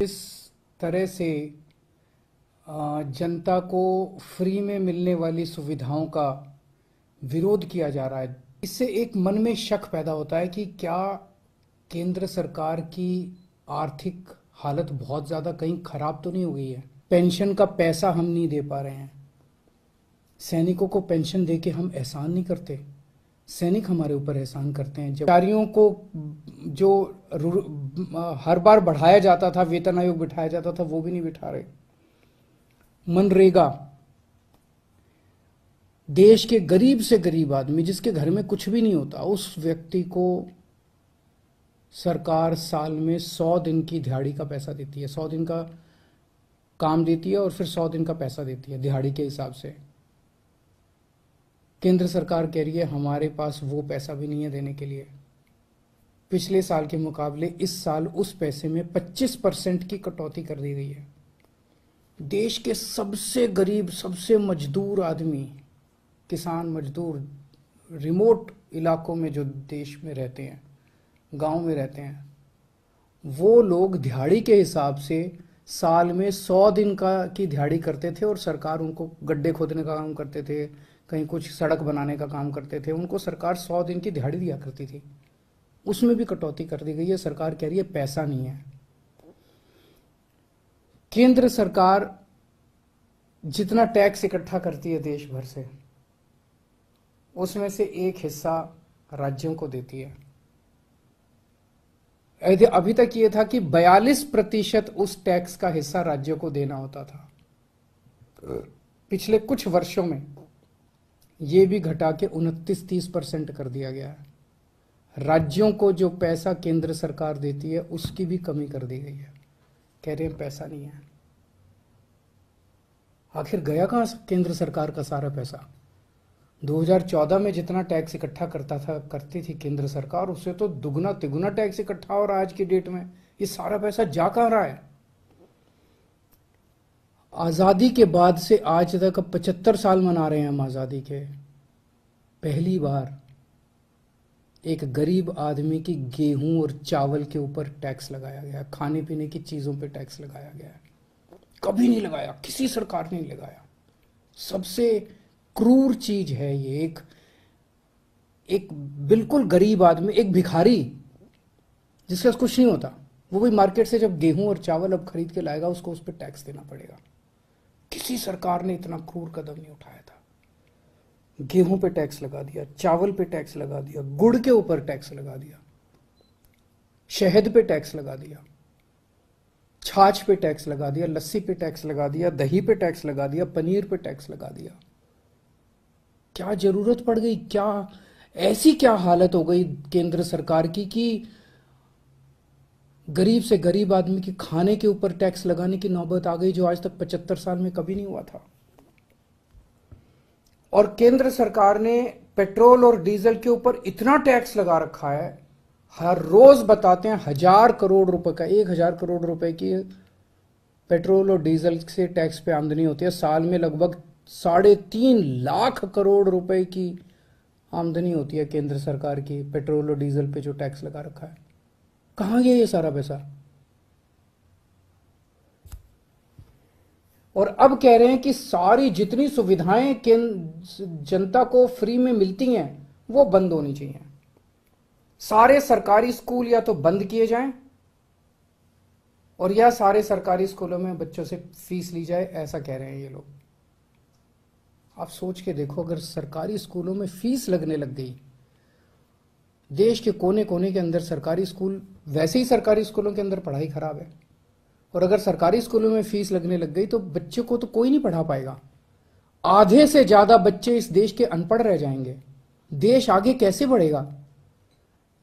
इस तरह से जनता को फ्री में मिलने वाली सुविधाओं का विरोध किया जा रहा है। इससे एक मन में शक पैदा होता है कि क्या केंद्र सरकार की आर्थिक हालत बहुत ज़्यादा कहीं खराब तो नहीं हो गई है। पेंशन का पैसा हम नहीं दे पा रहे हैं, सैनिकों को पेंशन देके हम एहसान नहीं करते, सैनिक हमारे ऊपर एहसान करते हैं। जब कर्मचारियों को जो हर बार बढ़ाया जाता था, वेतन आयोग बिठाया जाता था, वो भी नहीं बिठा रहे। मनरेगा, देश के गरीब से गरीब आदमी जिसके घर में कुछ भी नहीं होता, उस व्यक्ति को सरकार साल में 100 दिन की दिहाड़ी का पैसा देती है। 100 दिन का काम देती है और फिर 100 दिन का पैसा देती है दिहाड़ी के हिसाब से। केंद्र सरकार कह रही है हमारे पास वो पैसा भी नहीं है देने के लिए। पिछले साल के मुकाबले इस साल उस पैसे में 25% की कटौती कर दी गई है। देश के सबसे गरीब, सबसे मजदूर आदमी, किसान मजदूर, रिमोट इलाकों में जो देश में रहते हैं, गांव में रहते हैं, वो लोग दिहाड़ी के हिसाब से साल में 100 दिन की दिहाड़ी करते थे और सरकार उनको गड्ढे खोदने का काम करते थे, कहीं कुछ सड़क बनाने का काम करते थे, उनको सरकार 100 दिन की दिहाड़ी दिया करती थी। उसमें भी कटौती कर दी गई है। सरकार कह रही है पैसा नहीं है। केंद्र सरकार जितना टैक्स इकट्ठा करती है देश भर से, उसमें से एक हिस्सा राज्यों को देती है। अभी तक ये था कि 42% उस टैक्स का हिस्सा राज्यों को देना होता था। पिछले कुछ वर्षों में ये भी घटा के 29-30% कर दिया गया है। राज्यों को जो पैसा केंद्र सरकार देती है उसकी भी कमी कर दी गई है। कह रहे हैं पैसा नहीं है। आखिर गया कहां केंद्र सरकार का सारा पैसा? 2014 में जितना टैक्स इकट्ठा करती थी केंद्र सरकार, उससे तो दुगना तिगुना टैक्स इकट्ठा हो रहा है आज की डेट में। ये सारा पैसा जा कहां रहा है? आजादी के बाद से आज तक 75 साल मना रहे हैं हम आजादी के। पहली बार एक गरीब आदमी की गेहूं और चावल के ऊपर टैक्स लगाया गया, खाने पीने की चीजों पे टैक्स लगाया गया है। कभी नहीं लगाया, किसी सरकार ने नहीं लगाया। सबसे क्रूर चीज है ये। एक बिल्कुल गरीब आदमी, एक भिखारी जिसके पास कुछ नहीं होता, वो भी मार्केट से जब गेहूं और चावल अब खरीद के लाएगा, उसको उस पर टैक्स देना पड़ेगा। किसी सरकार ने इतना क्रूर कदम नहीं उठाया था। गेहूं पे टैक्स लगा दिया, चावल पे टैक्स लगा दिया, गुड़ के ऊपर टैक्स लगा दिया, शहद पे टैक्स लगा दिया, छाछ पे टैक्स लगा दिया, लस्सी पे टैक्स लगा दिया, दही पे टैक्स लगा दिया, पनीर पे टैक्स लगा दिया। क्या जरूरत पड़ गई? क्या ऐसी क्या हालत हो गई केंद्र सरकार की कि गरीब से गरीब आदमी के खाने के ऊपर टैक्स लगाने की नौबत आ गई, जो आज तक 75 साल में कभी नहीं हुआ था। और केंद्र सरकार ने पेट्रोल और डीजल के ऊपर इतना टैक्स लगा रखा है, हर रोज बताते हैं 1000 करोड़ रुपए का, 1000 करोड़ रुपए की पेट्रोल और डीजल से टैक्स पे आमदनी होती है। साल में लगभग 3.5 लाख करोड़ रुपए की आमदनी होती है केंद्र सरकार की पेट्रोल और डीजल पे जो टैक्स लगा रखा है। कहां गया ये सारा पैसा? और अब कह रहे हैं कि सारी जितनी सुविधाएं जनता को फ्री में मिलती हैं वो बंद होनी चाहिए। सारे सरकारी स्कूल या तो बंद किए जाएं और या सारे सरकारी स्कूलों में बच्चों से फीस ली जाए, ऐसा कह रहे हैं ये लोग। आप सोच के देखो, अगर सरकारी स्कूलों में फीस लगने लग गई, देश के कोने कोने के अंदर सरकारी स्कूल, वैसे ही सरकारी स्कूलों के अंदर पढ़ाई खराब है, और अगर सरकारी स्कूलों में फीस लगने लग गई तो बच्चों को तो कोई नहीं पढ़ा पाएगा। आधे से ज्यादा बच्चे इस देश के अनपढ़ रह जाएंगे। देश आगे कैसे बढ़ेगा?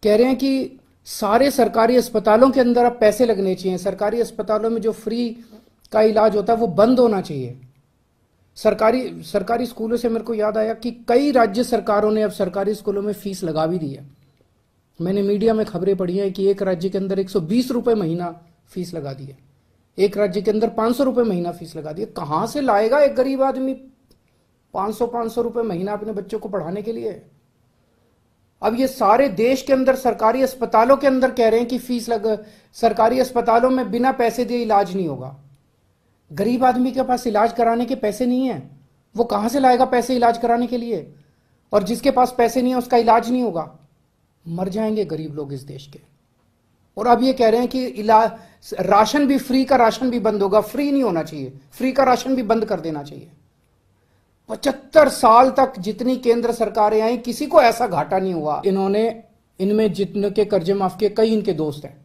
कह रहे हैं कि सारे सरकारी अस्पतालों के अंदर अब पैसे लगने चाहिए। सरकारी अस्पतालों में जो फ्री का इलाज होता है वो बंद होना चाहिए। सरकारी स्कूलों से मेरे को याद आया कि कई राज्य सरकारों ने अब सरकारी स्कूलों में फीस लगा भी दी है। मैंने मीडिया में खबरें पढ़ी हैं कि एक राज्य के अंदर 120 रुपए महीना फीस लगा दी है, एक राज्य के अंदर 500 रुपए महीना फीस लगा दी है। कहां से लाएगा एक गरीब आदमी 500 रुपए महीना अपने बच्चों को पढ़ाने के लिए? अब ये सारे देश के अंदर सरकारी अस्पतालों के अंदर कह रहे हैं कि फीस सरकारी अस्पतालों में बिना पैसे दिए इलाज नहीं होगा। गरीब आदमी के पास इलाज कराने के पैसे नहीं है, वो कहां से लाएगा पैसे इलाज कराने के लिए? और जिसके पास पैसे नहीं है उसका इलाज नहीं होगा, मर जाएंगे गरीब लोग इस देश के। और अब ये कह रहे हैं कि इलाज राशन भी, फ्री का राशन भी बंद होगा। फ्री नहीं होना चाहिए, फ्री का राशन भी बंद कर देना चाहिए। 75 साल तक जितनी केंद्र सरकारें आई किसी को ऐसा घाटा नहीं हुआ। इनमें जितने के कर्जे माफ किए, कई इनके दोस्त हैं।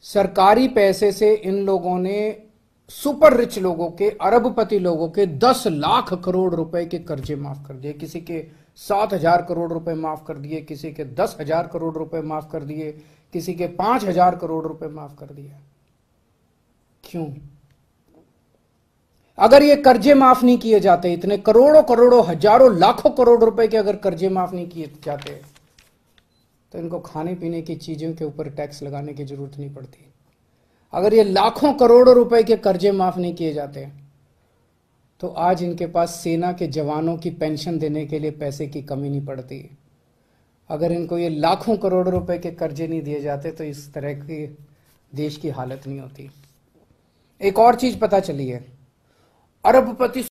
सरकारी पैसे से इन लोगों ने सुपर रिच लोगों के, अरबपति लोगों के 10 लाख करोड़ रुपए के कर्जे माफ कर दिए। किसी के 7,000 करोड़ रुपए माफ कर दिए, किसी के 10,000 करोड़ रुपए माफ कर दिए, किसी के 5,000 करोड़ रुपए माफ कर दिए। क्यों? अगर ये कर्जे माफ नहीं किए जाते, इतने करोड़ों करोड़ों हजारों लाखों करोड़ रुपए के अगर कर्जे माफ नहीं किए जाते, तो इनको खाने पीने की चीजों के ऊपर टैक्स लगाने की जरूरत नहीं पड़ती। अगर ये लाखों करोड़ों रुपए के कर्जे माफ नहीं किए जाते, तो आज इनके पास सेना के जवानों की पेंशन देने के लिए पैसे की कमी नहीं पड़ती। अगर इनको ये लाखों करोड़ रुपए के कर्जे नहीं दिए जाते, तो इस तरह की देश की हालत नहीं होती। एक और चीज पता चली है, अरबपति